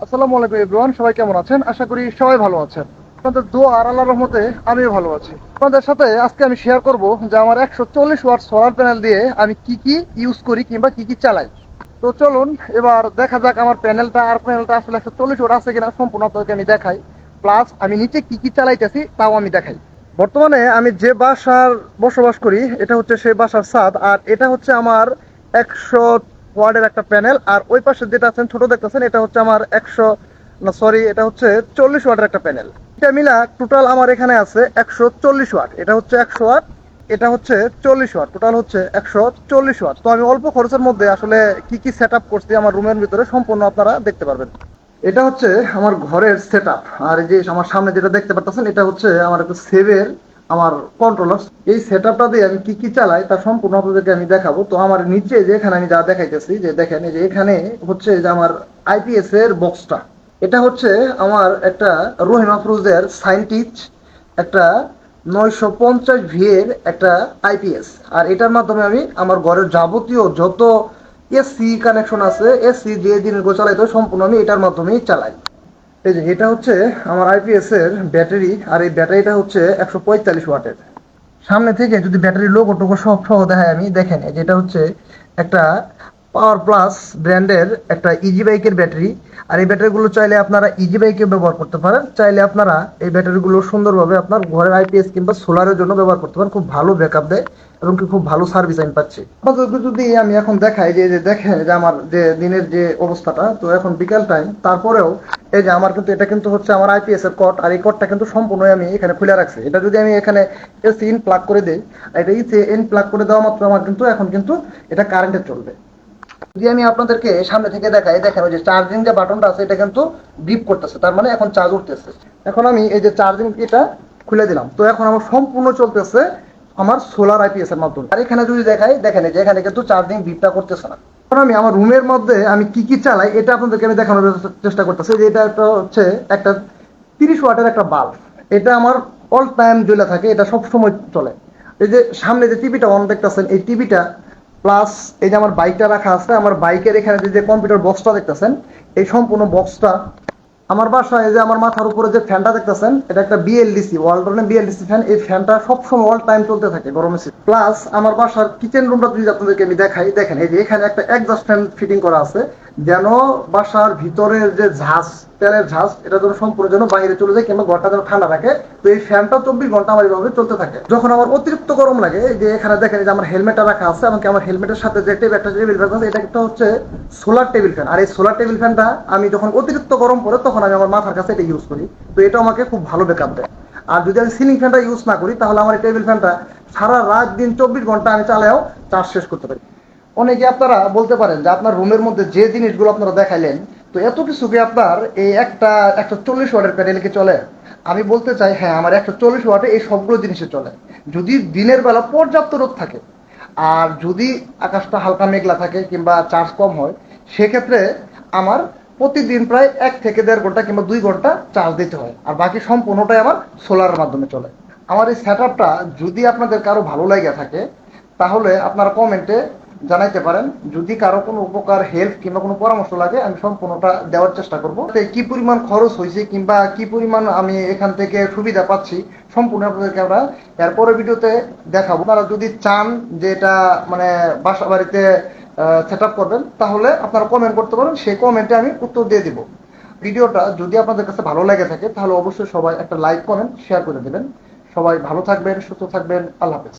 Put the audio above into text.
আসসালামু আলাইকুম এভরিওয়ান, সবাই কেমন আছেন? আশা করি সবাই ভালো আছেন। আপনাদের দোয়া আর আল্লাহর রহমতে আমিও ভালো আছি। আপনাদের সাথে আজকে আমি শেয়ার করব যে আমার 140 ওয়াট সোলার প্যানেল দিয়ে আমি কি কি ইউজ করি কিংবা কি কি চালাই। তো চলুন এবার দেখা যাক আমার প্যানেলটা আসলে 140 ওয়াট আছে কিনা সম্পূর্ণ আপনাদেরকে আমি দেখাই। প্লাস আমি নিচে কি কি চালাইতেছি তাও আমি দেখাই। বর্তমানে আমি যে বাসার বসবাস করি এটা হচ্ছে সেই বাসার ছাদ, আর এটা হচ্ছে আমার 100 ওয়াটের একটা প্যানেল। আর ওই পাশে যেটা আছেন ছোট দেখতেছেন এটা হচ্ছে আমার 100, না সরি, এটা হচ্ছে 40 ওয়াটের একটা প্যানেল। এটা মিলা টোটাল আমার এখানে আছে 140 ওয়াট। এটা হচ্ছে 100 ওয়াট, এটা হচ্ছে 40 ওয়াট, টোটাল হচ্ছে 140 ওয়াট। তো আমি অল্প খরচের মধ্যে আসলে কি কি সেট আপ করছি আমার রুমের ভিতরে সম্পূর্ণ আপনারা দেখতে পারবেন। এটা হচ্ছে আমার ঘরের সেট আপ। আর এই যে আমার সামনে যেটা দেখতে পাচ্ছেন এটা হচ্ছে আমার একটা সেভের আমার কন্ট্রোলার। এই সেট আপটা দিয়ে আমি কি কি চালাই তা সম্পূর্ণ আপনাদেরকে আমি দেখাবো। তো আমার নিচে যে এখানে আমি যা দেখাইতেছি, যে দেখেন এই যে এখানে হচ্ছে যে আমার আইপিএস এর বক্সটা। এটা হচ্ছে আমার একটা রহিম আফরোজের সাইন্টিস্ট একটা 950 ভি এর একটা আইপিএস। আর এটার মাধ্যমে আমি আমার ঘরের যাবতীয় যত এসি কানেকশন আছে, এসি যে জিনিসগুলো চালাইতে হয় সম্পূর্ণ আমি এটার মাধ্যমেই চালাই। এই যে এটা হচ্ছে আমার আইপিএস এর ব্যাটারি, আর এই ব্যাটারিটা হচ্ছে 145 ওয়াটের। সামনে থেকে যদি ব্যাটারি লোগো টোগো সব সহ দেখায় আমি, দেখেন এই যে এটা হচ্ছে একটা পাওয়ার প্লাস ব্র্যান্ডের একটা ইজি বাইকের ব্যাটারি। আর এই ব্যাটারিগুলো চাইলে আপনারা ইজি বাইকে ব্যবহার করতে পারেন, চাইলে আপনারা এই ব্যাটারিগুলো সুন্দরভাবে আপনার ঘরের আইপিএস কিংবা সোলারের জন্য ব্যবহার করতে পারেন। খুব ভালো ব্যাকআপ দেয় এবং কি খুব ভালো সার্ভিস আমি পাচ্ছি। আপনাদের যদি আমি এখন দেখাই যে যে দেখেন যে আমার যে দিনের যে অবস্থাটা, তো এখন বিকাল টাইম, তারপরেও এই যে আমার কিন্তু এটা কিন্তু হচ্ছে আমার আইপিএস এর কট। আর এই কটটা কিন্তু সম্পূর্ণ আমি এখানে খুলে রাখছি। এটা যদি আমি এখানে এসি ইন প্লাগ করে দেই, এটা ইসি ইন প্লাগ করে দেওয়া মাত্র আমার কিন্তু এখন কিন্তু এটা কারেন্টে চলবে। যদি আমি আপনাদেরকে সামনে থেকে দেখাই, দেখেন ওই যে চার্জিং যে বাটনটা আছে এটা কিন্তু বিপ করতেছে, তার মানে এখন চার্জ উঠতেছে। এখন আমি এই যে চার্জিং এটা খুলে দিলাম, তো এখন আমার সম্পূর্ণ চলতেছে আমার সোলার আইপিএস এর মাধ্যমে। আর এখানে যদি দেখাই, দেখেন এই যে এখানে কিন্তু চার্জিং বিপটা করতেছে না। এখন আমি আমার রুমের মধ্যে আমি কি কি চালাই এটা আপনাদেরকে আমি দেখানোর চেষ্টা করতেছি। যে এটা একটা হচ্ছে একটা 30 ওয়াটের একটা বাল্ব। এটা আমার অল টাইম জ্বলে থাকে, এটা সব সময় চলে। এই যে সামনে যে টিভিটা অন দেখতেছেন, এই টিভিটা প্লাস এই যে আমার বাইকটা রাখা আছে, আমার বাইকের এখানে যে কম্পিউটার বক্সটা দেখতেছেন, এই সম্পূর্ণ বক্সটা আমার বাসায়। এই যে আমার মাথার উপরে যে ফ্যানটা দেখতেছেন এটা একটা বিএলডিসি ওয়ালটনের বিএলডিসি ফ্যান। এই ফ্যানটা সবসময় অল টাইম চলতে থাকে গরমে। প্লাস আমার বাসার কিচেন রুমটা যদি আপনাদেরকে আমি দেখাই, দেখেন এই যে এখানে একটা এক্সস্ট ফ্যান ফিটিং করা আছে, যেন বাসার ভিতরের যে ঝাঁজ, তেলের ঝাঁজ, এটা যেন সম্পূর্ণ যেন বাইরে চলে যায় কিংবা ঘরটা যেন ঠান্ডা রাখে। তো এই ফ্যানটা 24 ঘন্টা আমার এইভাবে চলতে থাকে। যখন আমার অতিরিক্ত গরম লাগে, যে এখানে দেখেন যে আমার হেলমেটটা রাখা আছে, এমনকি আমার হেলমেটের সাথে যে একটা টেবিল ফ্যান আছে, এটা একটা হচ্ছে সোলার টেবিল ফ্যান। আর এই সোলার টেবিল ফ্যানটা আমি যখন অতিরিক্ত গরম পড়ে তখন আমি আমার মাথার কাছে এটা ইউজ করি। তো এটা আমাকে খুব ভালো ব্যাকআপ দেয়। আর যদি আমি সিলিং ফ্যানটা ইউজ না করি, তাহলে আমার এই টেবিল ফ্যানটা সারা রাত দিন 24 ঘন্টা আমি চালাও চার্জ শেষ করতে পারি। অনেকে আপনারা বলতে পারেন যে আপনার রুমের মধ্যে যে জিনিসগুলো আপনারা দেখাইলেন, তো এত কিছু কি আপনার এই একটা 140 ওয়াটের প্যানেল কি চলে? আমি বলতে চাই হ্যাঁ, আমার 140 ওয়াটে এই সবগুলো জিনিসে চলে, যদি দিনের বেলা পর্যাপ্ত রোদ থাকে। আর যদি আকাশটা হালকা মেঘলা থাকে কিংবা চার্জ কম হয়, সেক্ষেত্রে আমার প্রতিদিন প্রায় 1 থেকে 1.5 ঘন্টা কিংবা 2 ঘন্টা চার্জ দিতে হয়। আর বাকি সম্পূর্ণটাই আমার সোলারের মাধ্যমে চলে। আমার এই সেট আপটা যদি আপনাদের কারো ভালো লাগে থাকে, তাহলে আপনারা কমেন্টে জানাইতে পারেন। যদি কারো কোনো উপকার, হেল্প কিংবা কোনো পরামর্শ লাগে, আমি সম্পূর্ণটা দেওয়ার চেষ্টা করবো। কি পরিমাণ খরচ হয়েছে কিংবা কি পরিমাণ আমি এখান থেকে সুবিধা পাচ্ছি, সম্পূর্ণ আপনাদেরকে আমরা এরপরের ভিডিওতে দেখাবো। আপনারা যদি চান যে এটা মানে বাসা বাড়িতে সেট আপ করবেন, তাহলে আপনারা কমেন্ট করতে পারেন, সেই কমেন্টে আমি উত্তর দিয়ে দিব। ভিডিওটা যদি আপনাদের কাছে ভালো লেগে থাকে, তাহলে অবশ্যই সবাই একটা লাইক, কমেন্ট, শেয়ার করে দেবেন। সবাই ভালো থাকবেন, সুস্থ থাকবেন। আল্লাহ হাফেজ।